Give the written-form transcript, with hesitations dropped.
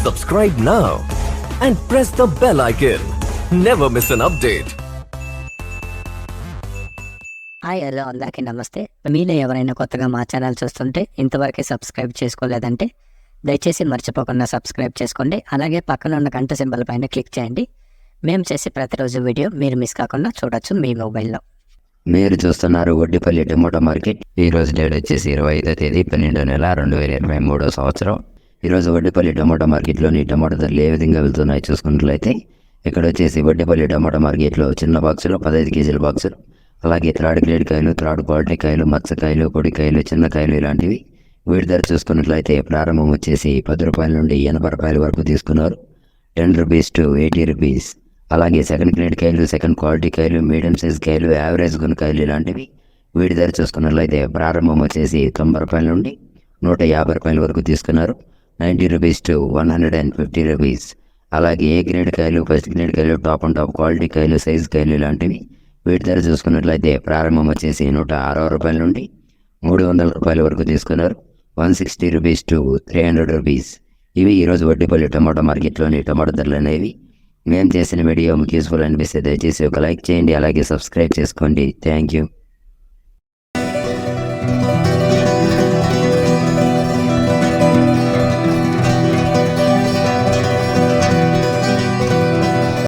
Subscribe now and press the bell icon. Never miss an update. Hi hello అందరికీ నమస్తే. మీలో ఎవరైనా కొత్తగా మా ఛానల్ చూస్తుంటే ఇంతవరకు సబ్స్క్రైబ్ చేసుకోలేదంటే దయచేసి మర్చిపోకుండా సబ్స్క్రైబ్ చేసుకోండి. అలాగే పక్కన ఉన్న గంట సింబల్ పైన క్లిక్ చేయండి. మేము చేసే ప్రతిరోజు వీడియో మీరు మిస్ కాకుండా చూడొచ్చు మీ మొబైల్లో. మీరు చూస్తున్నారు వడ్డిపల్లి టమోటా మార్కెట్. ఈరోజు డేట్ వచ్చేసి 25వ తేదీ 12వ నెల 2023 సంవత్సరం. ఈరోజు వడ్డిపల్లి టమోటా మార్కెట్లోని టమోటా ధరలు ఏ విధంగా వెళ్తున్నాయి చూసుకున్నట్లయితే ఇక్కడ వచ్చేసి వడ్డిపల్లి టమోటా మార్కెట్లో చిన్న బాక్సులు 15 కేజీల బాక్సులు, అలాగే థర్డ్ గ్రేడ్ కాయలు, థర్డ్ క్వాలిటీ కాయలు, మత్స్యకాయలు, పొడికాయలు, చిన్న కాయలు ఇలాంటివి వీటి ధర చూసుకున్నట్లయితే ప్రారంభం వచ్చేసి 10 రూపాయల నుండి 80 రూపాయల వరకు తీసుకున్నారు. 10 రూపీస్ టు 80 రూపీస్. అలాగే సెకండ్ గ్రేడ్ కాయలు, సెకండ్ క్వాలిటీ కాయలు, మీడియం సైజ్ కాయలు, యావరేజ్ గుణకాయలు ఇలాంటివి వీటి ధర చూసుకున్నట్లయితే ప్రారంభం వచ్చేసి 90 రూపాయల నుండి 150 రూపాయల వరకు తీసుకున్నారు. 90 రూపీస్ టు 150 రూపీస్. అలాగే ఏ గ్రేడ్ కాయలు, ఫస్ట్ గ్రేడ్ కాయలు, టాప్ అండ్ టాప్ క్వాలిటీ కాయలు, సైజ్ కాయలు ఇలాంటివి వీటి ధర చూసుకున్నట్లయితే ప్రారంభం వచ్చేసి 160 రూపాయల నుండి 300 రూపాయల వరకు తీసుకున్నారు. 160 రూపీస్ టు 300 రూపీస్. ఇవి ఈరోజు వడ్డిపల్లి టమాటా మార్కెట్లోని టమాటా ధరలు అనేవి. మేము చేసిన వీడియో మీకు యూస్ఫుల్ అనిపిస్తే దయచేసి ఒక లైక్ చేయండి, అలాగే సబ్స్క్రైబ్ చేసుకోండి. Thank you.